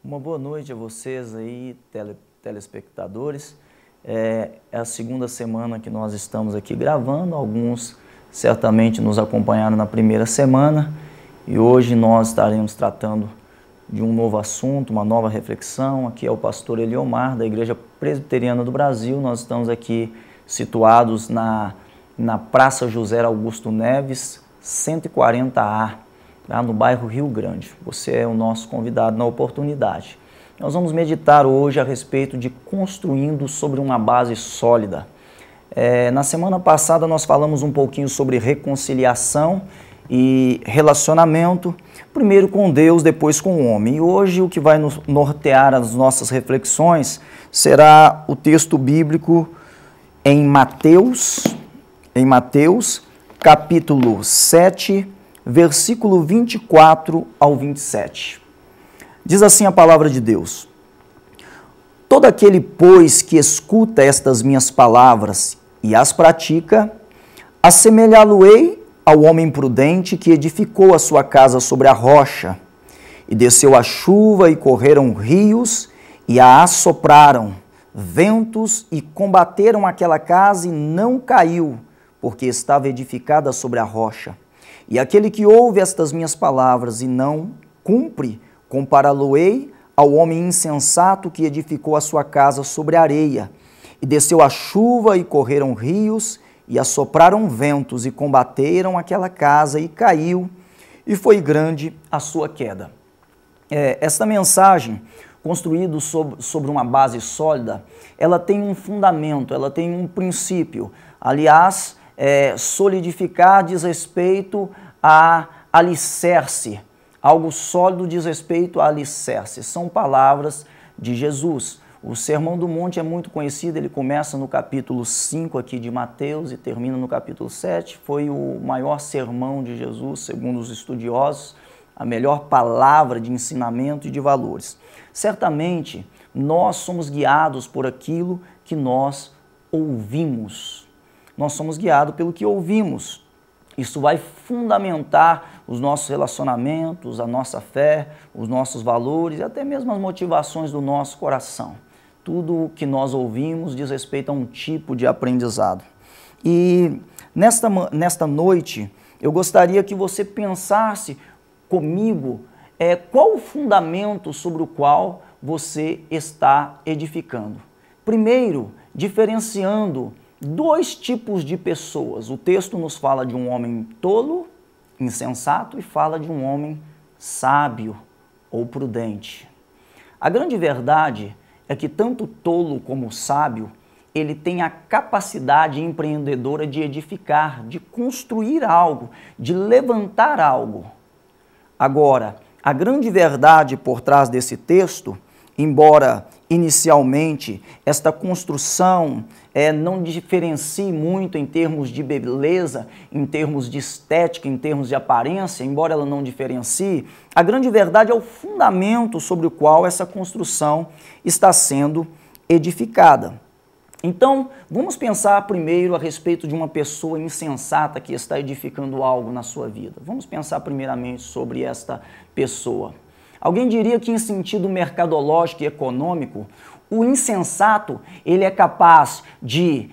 Uma boa noite a vocês aí, telespectadores. É a segunda semana que nós estamos aqui gravando. Alguns certamente nos acompanharam na primeira semana. E hoje nós estaremos tratando de um novo assunto, uma nova reflexão. Aqui é o pastor Eliomar, da Igreja Presbiteriana do Brasil. Nós estamos aqui situados na Praça José Augusto Neves, 140A, lá no bairro Rio Grande. Você é o nosso convidado na oportunidade. Nós vamos meditar hoje a respeito de construindo sobre uma base sólida. Na semana passada nós falamos um pouquinho sobre reconciliação e relacionamento, primeiro com Deus, depois com o homem. E hoje o que vai nos nortear as nossas reflexões será o texto bíblico em Mateus capítulo 7, versículo 24 ao 27. Diz assim a palavra de Deus: todo aquele, pois, que escuta estas minhas palavras e as pratica, assemelhá-lo-ei ao homem prudente que edificou a sua casa sobre a rocha, e desceu a chuva e correram rios e a assopraram ventos e combateram aquela casa e não caiu, porque estava edificada sobre a rocha. E aquele que ouve estas minhas palavras e não cumpre, compará-lo-ei ao homem insensato que edificou a sua casa sobre a areia. E desceu a chuva e correram rios e assopraram ventos e combateram aquela casa e caiu, e foi grande a sua queda. Esta mensagem, construída sobre uma base sólida, ela tem um fundamento, ela tem um princípio. Aliás, solidificar diz respeito a alicerce. Algo sólido diz respeito a alicerce. São palavras de Jesus. O Sermão do Monte é muito conhecido, ele começa no capítulo 5 aqui de Mateus e termina no capítulo 7. Foi o maior sermão de Jesus, segundo os estudiosos, a melhor palavra de ensinamento e de valores. Certamente, nós somos guiados por aquilo que nós ouvimos. Nós somos guiados pelo que ouvimos. Isso vai fundamentar os nossos relacionamentos, a nossa fé, os nossos valores e até mesmo as motivações do nosso coração. Tudo o que nós ouvimos diz respeito a um tipo de aprendizado. E nesta noite, eu gostaria que você pensasse comigo qual o fundamento sobre o qual você está edificando. Primeiro, diferenciando dois tipos de pessoas. O texto nos fala de um homem tolo, insensato, e fala de um homem sábio ou prudente. A grande verdade é que tanto tolo como sábio, ele tem a capacidade empreendedora de edificar, de construir algo, de levantar algo. Agora, a grande verdade por trás desse texto, embora inicialmente esta construção não diferencie muito em termos de beleza, em termos de estética, em termos de aparência, embora ela não diferencie, a grande verdade é o fundamento sobre o qual essa construção está sendo edificada. Então, vamos pensar primeiro a respeito de uma pessoa insensata que está edificando algo na sua vida. Vamos pensar primeiramente sobre esta pessoa. Alguém diria que em sentido mercadológico e econômico, o insensato ele é capaz de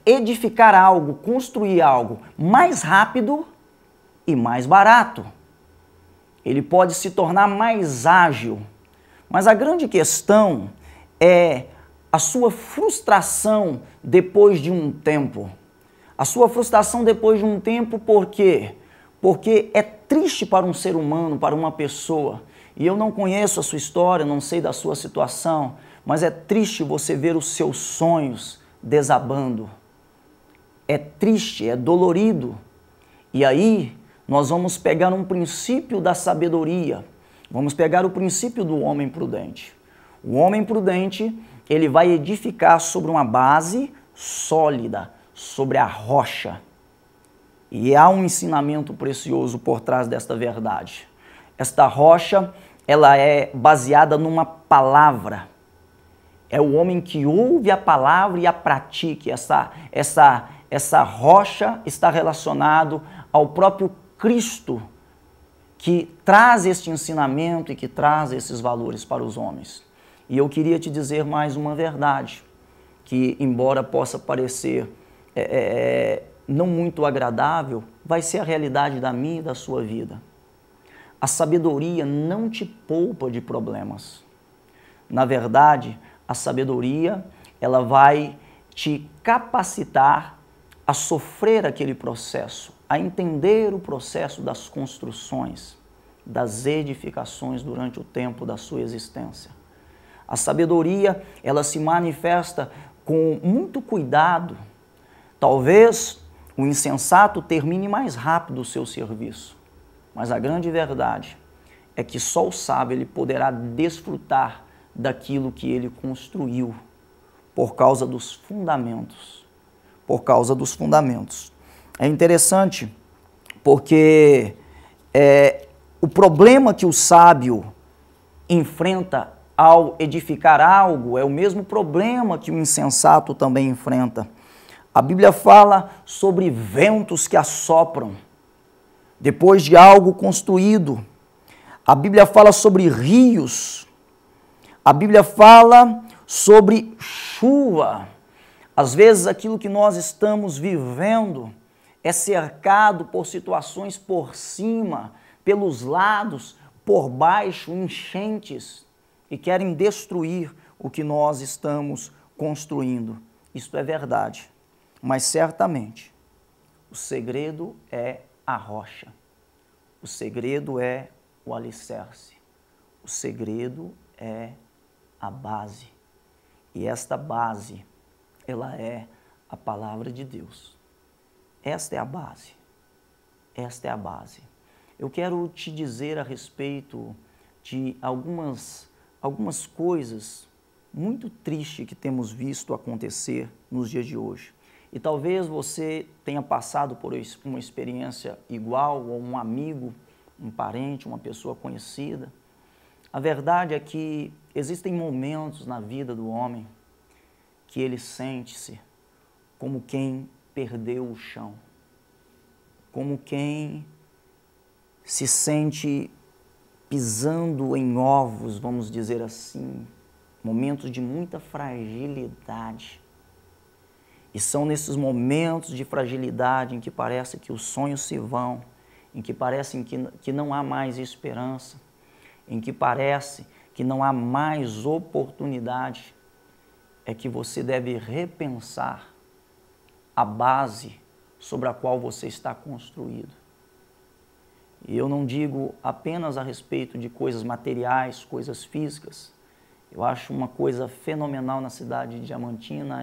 edificar algo, construir algo mais rápido e mais barato. Ele pode se tornar mais ágil. Mas a grande questão é a sua frustração depois de um tempo. A sua frustração depois de um tempo, por quê? Porque é triste para um ser humano, para uma pessoa, e eu não conheço a sua história, não sei da sua situação, mas é triste você ver os seus sonhos desabando. É triste, é dolorido. E aí nós vamos pegar um princípio da sabedoria, vamos pegar o princípio do homem prudente. O homem prudente, ele vai edificar sobre uma base sólida, sobre a rocha. E há um ensinamento precioso por trás desta verdade. Esta rocha, ela é baseada numa palavra. É o homem que ouve a palavra e a pratica. Essa rocha está relacionado ao próprio Cristo que traz este ensinamento e que traz esses valores para os homens. E eu queria te dizer mais uma verdade, que embora possa parecer não muito agradável, vai ser a realidade da minha e da sua vida. A sabedoria não te poupa de problemas. Na verdade, a sabedoria, ela vai te capacitar a sofrer aquele processo, a entender o processo das construções, das edificações durante o tempo da sua existência. A sabedoria, ela se manifesta com muito cuidado. Talvez o insensato termine mais rápido o seu serviço, mas a grande verdade é que só o sábio ele poderá desfrutar daquilo que ele construiu por causa dos fundamentos. Por causa dos fundamentos. É interessante porque o problema que o sábio enfrenta ao edificar algo é o mesmo problema que o insensato também enfrenta. A Bíblia fala sobre ventos que assopram depois de algo construído. A Bíblia fala sobre rios. A Bíblia fala sobre chuva. Às vezes aquilo que nós estamos vivendo é cercado por situações por cima, pelos lados, por baixo, enchentes, que querem destruir o que nós estamos construindo. Isto é verdade, mas certamente o segredo é a rocha, o segredo é o alicerce, o segredo é a base. E esta base, ela é a palavra de Deus. Esta é a base. Esta é a base. Eu quero te dizer a respeito de algumas coisas muito tristes que temos visto acontecer nos dias de hoje. E talvez você tenha passado por uma experiência igual, ou um amigo, um parente, uma pessoa conhecida. A verdade é que existem momentos na vida do homem que ele sente-se como quem perdeu o chão, como quem se sente pisando em ovos, vamos dizer assim, momentos de muita fragilidade. E são nesses momentos de fragilidade em que parece que os sonhos se vão, em que parece que não há mais esperança, em que parece que não há mais oportunidade, é que você deve repensar a base sobre a qual você está construído. E eu não digo apenas a respeito de coisas materiais, coisas físicas. Eu acho uma coisa fenomenal na cidade de Diamantina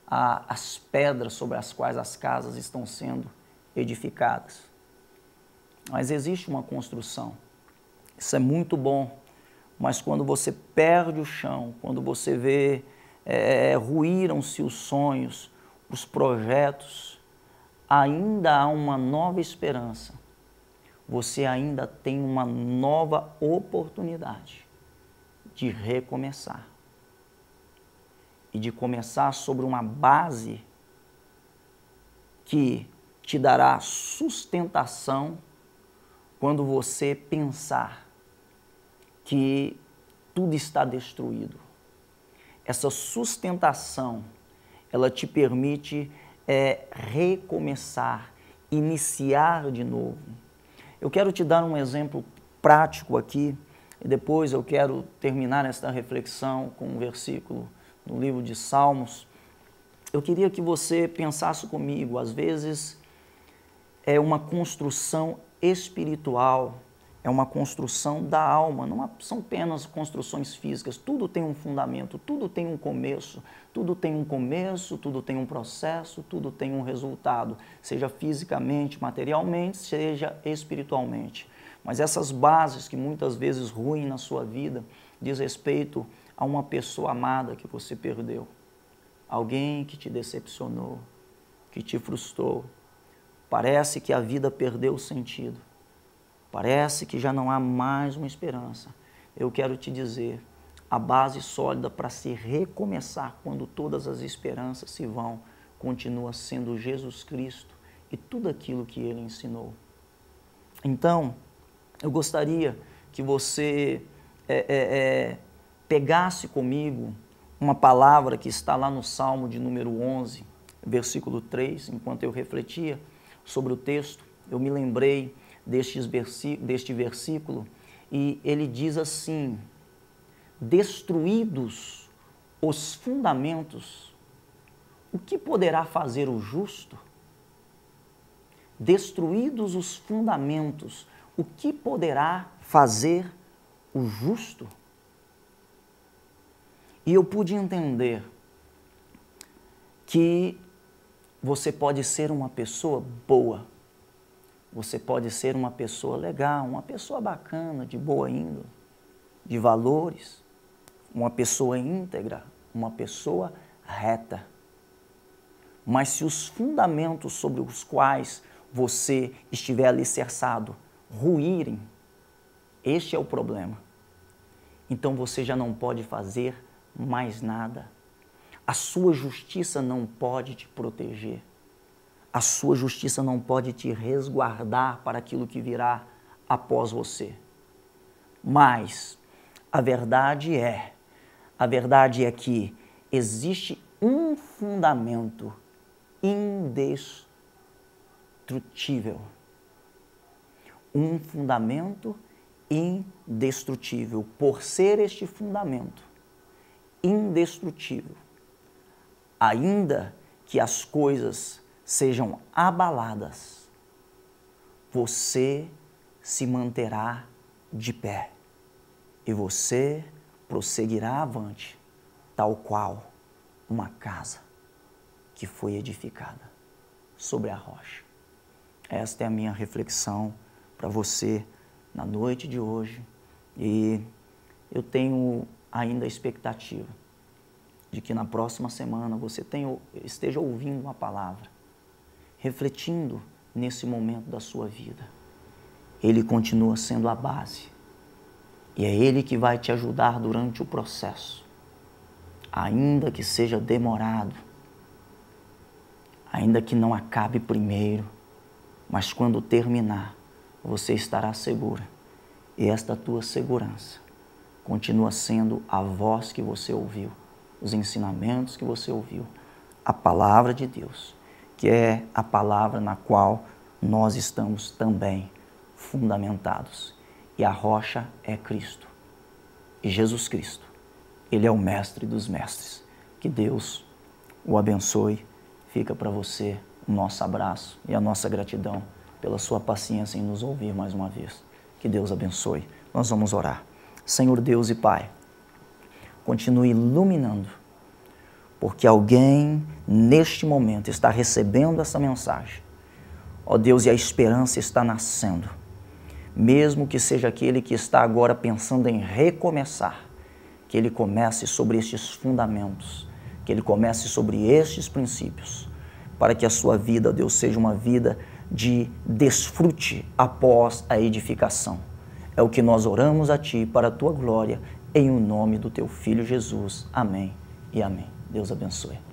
as pedras sobre as quais as casas estão sendo edificadas. Mas existe uma construção. Isso é muito bom. Mas quando você perde o chão, quando você vê ruíram-se os sonhos, os projetos, ainda há uma nova esperança. Você ainda tem uma nova oportunidade de recomeçar. E de começar sobre uma base que te dará sustentação quando você pensar que tudo está destruído. Essa sustentação, ela te permite recomeçar, iniciar de novo. Eu quero te dar um exemplo prático aqui, e depois eu quero terminar esta reflexão com um versículo no livro de Salmos. Eu queria que você pensasse comigo, às vezes é uma construção espiritual, é uma construção da alma, não são apenas construções físicas, tudo tem um fundamento, tudo tem um começo, tudo tem um processo, tudo tem um resultado, seja fisicamente, materialmente, seja espiritualmente. Mas essas bases que muitas vezes ruem na sua vida, diz respeito a uma pessoa amada que você perdeu, alguém que te decepcionou, que te frustrou. Parece que a vida perdeu o sentido. Parece que já não há mais uma esperança. Eu quero te dizer, a base sólida para se recomeçar quando todas as esperanças se vão, continua sendo Jesus Cristo e tudo aquilo que Ele ensinou. Então, eu gostaria que você pegasse comigo uma palavra que está lá no Salmo de número 11, versículo 3, enquanto eu refletia sobre o texto, eu me lembrei deste versículo, e ele diz assim: destruídos os fundamentos, o que poderá fazer o justo? Destruídos os fundamentos, o que poderá fazer o justo? E eu pude entender que você pode ser uma pessoa boa, você pode ser uma pessoa legal, uma pessoa bacana, de boa índole, de valores, uma pessoa íntegra, uma pessoa reta. Mas se os fundamentos sobre os quais você estiver alicerçado ruírem, este é o problema. Então você já não pode fazer mais nada. A sua justiça não pode te proteger. A sua justiça não pode te resguardar para aquilo que virá após você. Mas a verdade é que existe um fundamento indestrutível. Um fundamento indestrutível. Por ser este fundamento indestrutível, ainda que as coisas sejam abaladas, você se manterá de pé e você prosseguirá avante, tal qual uma casa que foi edificada sobre a rocha. Esta é a minha reflexão para você na noite de hoje, e eu tenho ainda a expectativa de que na próxima semana você esteja ouvindo uma palavra, refletindo nesse momento da sua vida. Ele continua sendo a base, e é Ele que vai te ajudar durante o processo, ainda que seja demorado, ainda que não acabe primeiro, mas quando terminar, você estará segura. E esta tua segurança continua sendo a voz que você ouviu, os ensinamentos que você ouviu, a palavra de Deus, que é a palavra na qual nós estamos também fundamentados. E a rocha é Cristo. E Jesus Cristo, Ele é o mestre dos mestres. Que Deus o abençoe. Fica para você o nosso abraço e a nossa gratidão pela sua paciência em nos ouvir mais uma vez. Que Deus abençoe. Nós vamos orar. Senhor Deus e Pai, continue iluminando, porque alguém neste momento está recebendo essa mensagem. Ó Deus, e a esperança está nascendo. Mesmo que seja aquele que está agora pensando em recomeçar, que ele comece sobre estes fundamentos, que ele comece sobre estes princípios, para que a sua vida, Deus, seja uma vida de desfrute após a edificação. É o que nós oramos a Ti para a Tua glória, em o nome do Teu Filho Jesus. Amém e amém. Deus abençoe.